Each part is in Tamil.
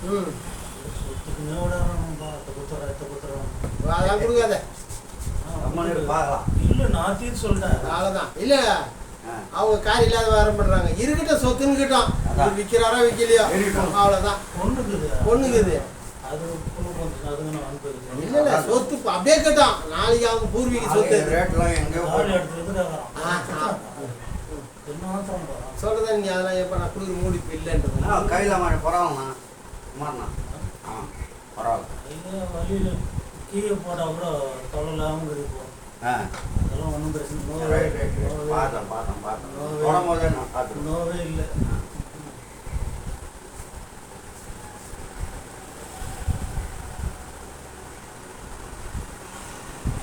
சொத்துக்குமே விடாமப்பா அதெல்லாம் கொடுக்காத இல்லை நான் தீர்த்து சொல்லிட்டேன் அவ்வளோதான். இல்லை அவங்க கார் இல்லாத வேரம் பண்ணுறாங்க. இருக்கட்டும் சொத்துன்னு கிட்டோம் விற்கிறாரோ விற்கலையோ அவ்வளோதான். பொண்ணுக்குது அது அதுங்க நான் அனுப்புறது இல்லை இல்லை சொத்து அப்படியே கேட்டோம். நாளைக்கு அவங்க பூர்வீக சொத்து சொல்றதா நீ அதெல்லாம் எப்போ நான் கொடுக்குற மூடி இல்லைன்றது கையில் மாதிரி பரவாயில்லண்ணா மாறினா பரவாயில்ல வழியில் கீழே போட்டால் கூட தொழிலாமல் இருக்கும். அதெல்லாம் ஒன்றும் பிரச்சனை நோவே இல்லை.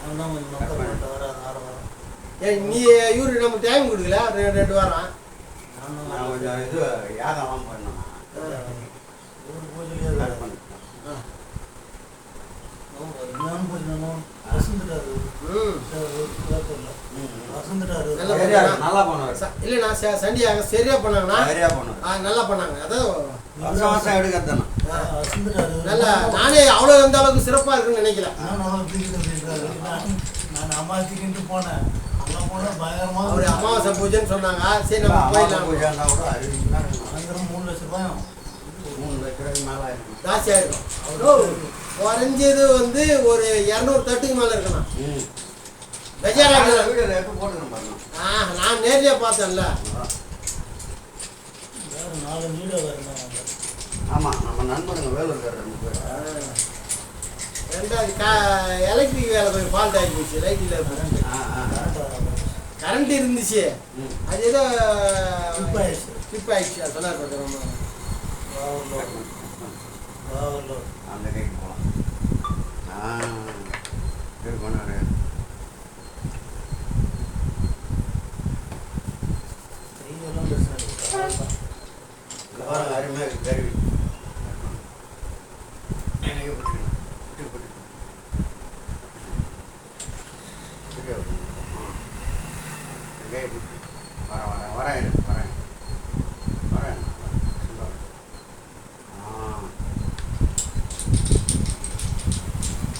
அதுதான் கொஞ்சம் மக்கள் போட்டு வராது ஆரம்பம். நீ இவருக்கு நம்ம டைம் கொடுக்கல 2 வாரம். நான் கொஞ்சம் இது யாகம்லாம் பண்ணேன். ஒரு பூஜையிலே வசந்துட்டாரு நல்லா பண்ணுவார். இல்லை நான் சண்டியாக சரியா பண்ணாங்கண்ணா நல்லா பண்ணாங்க. அதான் எடுக்கிறதானே நல்லா நானே அவ்வளோ எந்த அளவுக்கு சிறப்பாக இருக்குன்னு நினைக்கல. நான் அமாவாசைக்கு போனேன். அங்கே போனால் பயங்கரமாக ஒரு அமாவாசை பூஜைன்னு சொன்னாங்க. சரி நம்ம போயிடலாம். பயங்கரம் 3 லட்ச ரூபாயும் 3 லட்ச ரூபாய்க்கு மேலே ஜாஸ்தி ஆகிடும். குறைஞ்சது வந்து ஒரு 200 தட்டுக்கு மேலே இருக்கணும். நான் நேர்லயே பார்த்தேன்ல. ஆமாம் நம்ம நண்பருங்க வேலூர் 2 பேர். ரெண்டாவது எலக்ட்ரிக் வேலை போய் ஃபால்ட் ஆகி போச்சு. லைட்டில் கரண்ட் இருந்துச்சு. அது ஏதோ ஸ்லிப் ஆயிடுச்சு. சொன்னார் பார்க்குறோம். அந்த கைக்கு போகலாம். போனாரு அருமையாக இருக்கு கருவி. வரேன்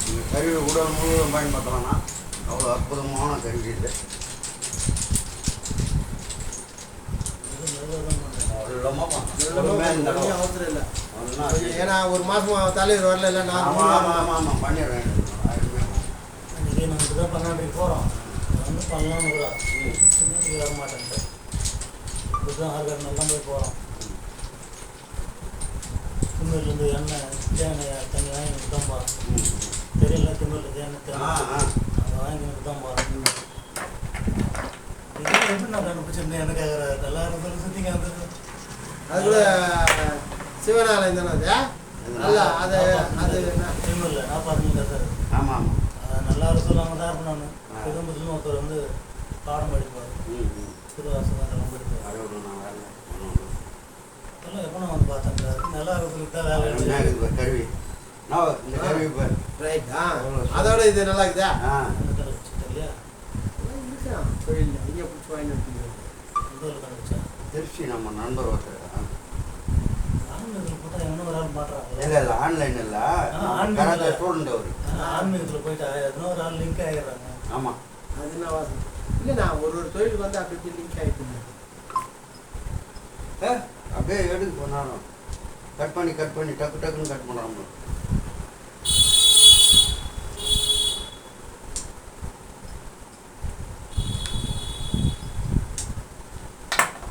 இந்த கருவி உடல் முழுவதும் பயன்படுத்தலாம்னா அவ்வளோ அற்புதமான கருவி இது. அவசரம் இல்லை. ஏன்னா ஒரு மாதம் தலைவர் வரல. இல்லை நான் பண்ணிடுறேன். இன்றைக்கி நம்ம தான் பண்ணாண்டிக்கு போகிறோம். வந்து பண்ணலான்னு கூட வர மாட்டேன் சார். இதுதான் ஆர்காட்னெல்லாம் போய் போகிறோம். திமிர்லேருந்து எண்ணெய் தேங்காய் தண்ணி வாங்கி தான் போகிறோம். தெரியல திமிரில் தேங்காய் அதை வாங்கினது தான் போகிறோம். இது எப்படி நான் கண்டுபிடிச்சிருந்தேன் எனக்கு நல்லா இருந்தாலும் சுற்றிங்க இருந்தது. அது கூட சிவனாலயம் தானே அது நல்லா. அது அது திமிரில் நான் பார்த்தீங்களா சார்? ஆமாம் நல்லா சொல்லுவாங்க தான் இருப்பேன். நான் குடும்பத்துலேயும் ஒருத்தர் வந்து பாடம் படிப்பார். திருவாசகம் அதெல்லாம் படிப்பார். அதெல்லாம் எப்போ நான் வந்து பார்த்தேன் சார். நல்லா இருக்கிறதுக்கு தான் வேலை கருவி ரைட். அதோட இது நல்லா இருக்குதா? இல்லையா தொழில் நீங்கள் பிடிச்சி வாங்கி கண்டுபிடிச்சா திருச்சி நம்ம நண்பர் ஒருத்தர் ஆன்மீகத்தில் போட்டால் என்ன ஒரு ஆள் மாட்டுறாங்க. இல்லை ஆன்லைன் இல்லை ஸ்டூடெண்ட் அவர் ஆன்மீகத்தில் போயிட்டு இன்னொரு ஆள் லிங்க் ஆகிடுறாங்க. ஆமாம் அது என்ன வாசம் இல்லை. நான் ஒரு தொழிலுக்கு வந்து அப்படி லிங்க் ஆகிட்டு அப்படியே எடுக்க போனாலும் கட் பண்ணி டக்குன்னு கட் பண்ணுறாங்க.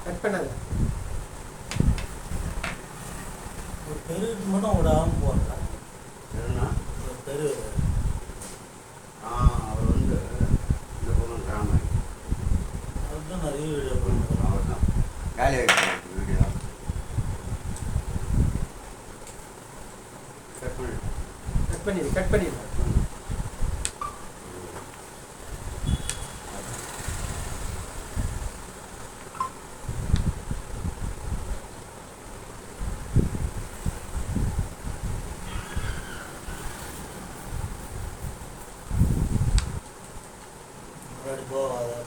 கட் பண்ணாத. ஒரு தெருவுக்கு மட்டும் விடாமல் போடுறேன். ஒரு தெரு அவர் வந்து இந்த பொண்ணு கிராமம் அதுதான் நிறைய வீடியோ பண்ணுறேன். அவர் தான் காலி ஆகிடுச்சு வீடியோ. கட் பண்ணிடு.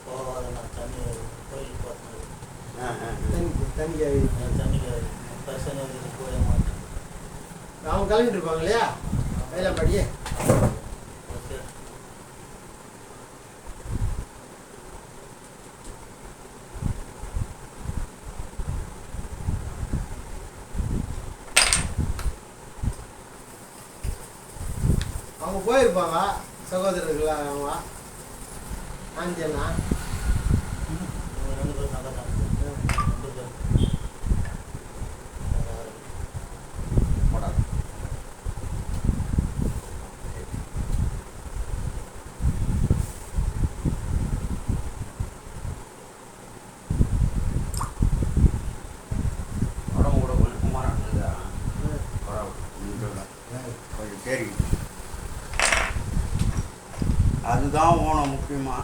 போகாத நான் தண்ணி கோயிலுக்கு பார்த்தேன். தண்ணி தண்ணிக்கு பிரச்சனை போய மாட்டேன். அவங்க கிளம்பிட்டு இருப்பாங்க இல்லையா அதெல்லாம் படியே ஓகே. அவங்க போயிருப்பாங்க சகோதரர்கள் அவங்க ஆஞ்சனா இவங்க 2 பேரும் நல்லா தான் 2 பேரும். போடாது. உடம்பு கூட கொஞ்சம் குமாரா இருந்ததா? கொஞ்சம் சரி. அதுதான் ஓணும் முக்கியமா.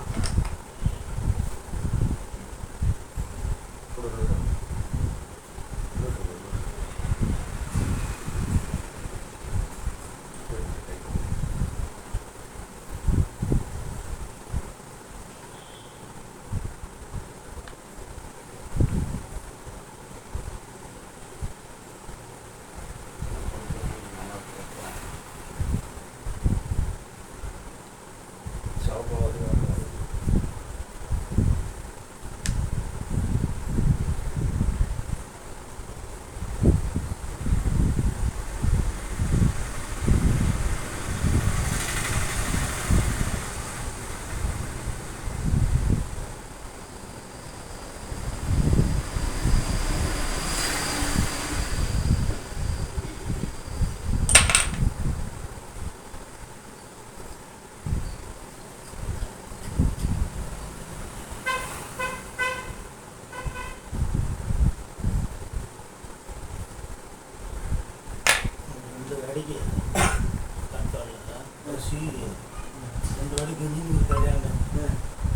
அடிக்கு கண்ட்ரோலில் சி 2 அடிக்கு நீங்க கல்யாணம்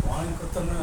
வாங்கி கொடுத்தோன்னா